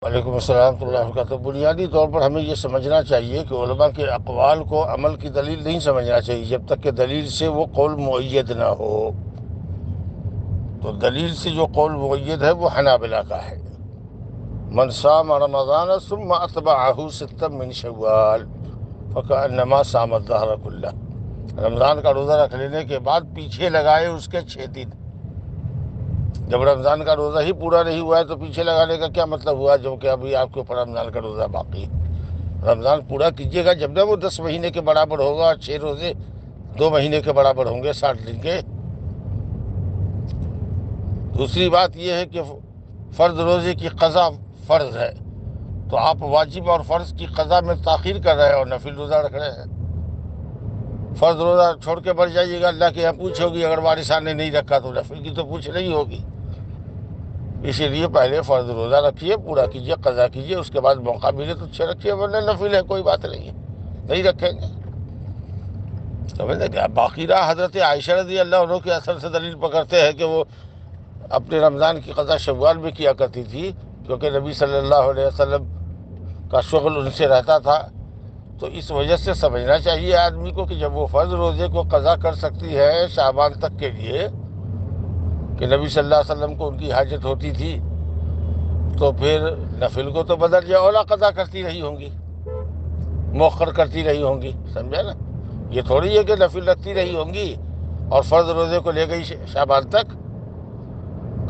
وعلیکم السلام ورحمۃ اللہ وبرکاتہ۔ بنیادی طور پر ہمیں یہ سمجھنا چاہیے کہ علماء کے اقوال کو عمل کی دلیل نہیں سمجھنا چاہیے جب تک کہ دلیل سے وہ قول مؤید نہ ہو۔ تو دلیل سے جو قول مؤید ہے وہ حنابلہ کا ہے، من صام رمضان ثم اتبعہ ستا من شوال فکأنما صام الدہر کلہ۔ رمضان کا روزہ رکھ لینے کے بعد پیچھے لگائے اس کے 6 دن۔ جب رمضان کا روزہ ہی پورا نہیں ہوا ہے تو پیچھے لگانے کا کیا مطلب ہوا، جو کہ ابھی آپ کے اوپر رمضان کا روزہ باقی ہے۔ رمضان پورا کیجیے گا جب نہ وہ 10 مہینے کے برابر ہوگا، اور 6 روزے 2 مہینے کے برابر ہوں گے 60 دن کے۔ دوسری بات یہ ہے کہ فرض روزے کی قضا فرض ہے، تو آپ واجب اور فرض کی قضا میں تاخیر کر رہے ہیں اور نفل روزہ رکھ رہے ہیں۔ فرض روزہ چھوڑ کے مر جائیے گا، اللہ کے یہاں پوچھ ہوگی، اگر وارثان نے نہیں رکھا تو نفل کی تو پوچھ نہیں ہوگی۔ اسی لیے پہلے فرض روزہ رکھیے، پورا کیجیے، قضا کیجیے، اس کے بعد موقع ملے تو 6 رکھیے، ورنہ نفل ہے، کوئی بات نہیں ہے، نہیں رکھیں گے۔ سمجھتے کیا؟ باقی رہا حضرت عائشہ رضی اللہ عنہ کے اثر سے دلیل پکڑتے ہیں کہ وہ اپنے رمضان کی قضا شوال میں کیا کرتی تھی، کیونکہ نبی صلی اللہ علیہ وسلم کا شغل ان سے رہتا تھا۔ تو اس وجہ سے سمجھنا چاہیے آدمی کو کہ جب وہ فرض روزے کو قضا کر سکتی ہے شعبان تک کے لیے، کہ نبی صلی اللہ علیہ وسلم کو ان کی حاجت ہوتی تھی، تو پھر نفل کو تو بدرجہ اولا قضا کرتی رہی ہوں گی، مؤخر کرتی رہی ہوں گی، سمجھا نا؟ یہ تھوڑی ہے کہ نفل رکھتی رہی ہوں گی اور فرض روزے کو لے گئی شعبان تک۔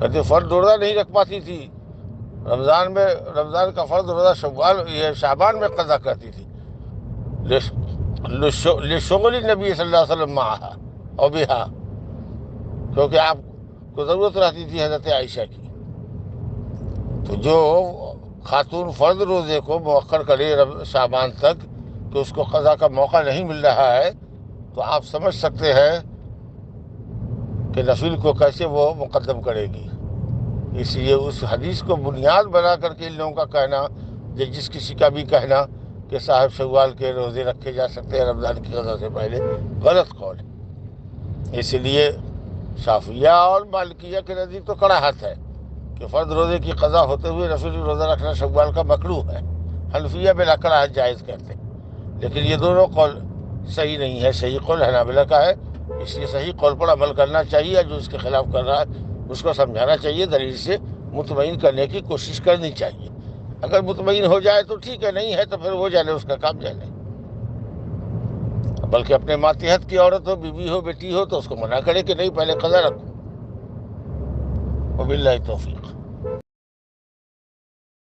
کہتے فرض روزہ نہیں رکھ پاتی تھی، رمضان کا فرض روزہ شعبان میں قضا کرتی تھی، لشغل نبی صلی اللہ علیہ وسلم معہا اور بہا، کیونکہ آپ کو ضرورت رہتی تھی حضرت عائشہ کی۔ تو جو خاتون فرض روزے کو مؤخر کرے شعبان تک کہ اس کو قضا کا موقع نہیں مل رہا ہے، تو آپ سمجھ سکتے ہیں کہ نفل کو کیسے وہ مقدم کرے گی۔ اس لیے اس حدیث کو بنیاد بنا کر کے ان لوگوں کا کہنا، جس کسی کا بھی کہنا کہ صاحب شوال کے روزے رکھے جا سکتے ہیں رمضان کی قضا سے پہلے، غلط قول ہے۔ اس لیے شافعیہ اور مالکیہ کے نزدیک تو کراہت ہے کہ فرض روزے کی قضا ہوتے ہوئے نفل روزہ رکھنا شوال کا مکروہ ہے۔ حنفیہ بلا کراہت جائز کہتے ہیں، لیکن یہ دونوں قول صحیح نہیں ہے۔ صحیح قول حنابلہ کا ہے، اس لیے صحیح قول پر عمل کرنا چاہیے، جو اس کے خلاف کر رہا ہے اس کو سمجھانا چاہیے، دلیل سے مطمئن کرنے کی کوشش کرنی چاہیے۔ اگر مطمئن ہو جائے تو ٹھیک ہے، نہیں ہے تو پھر وہ جانے، اس کا کام جانے۔ بلکہ اپنے ماتحت کی عورت ہو، بیوی ہو، بیٹی ہو، تو اس کو منع کرے کہ نہیں، پہلے قضا رکھو۔ وباللہ توفیق۔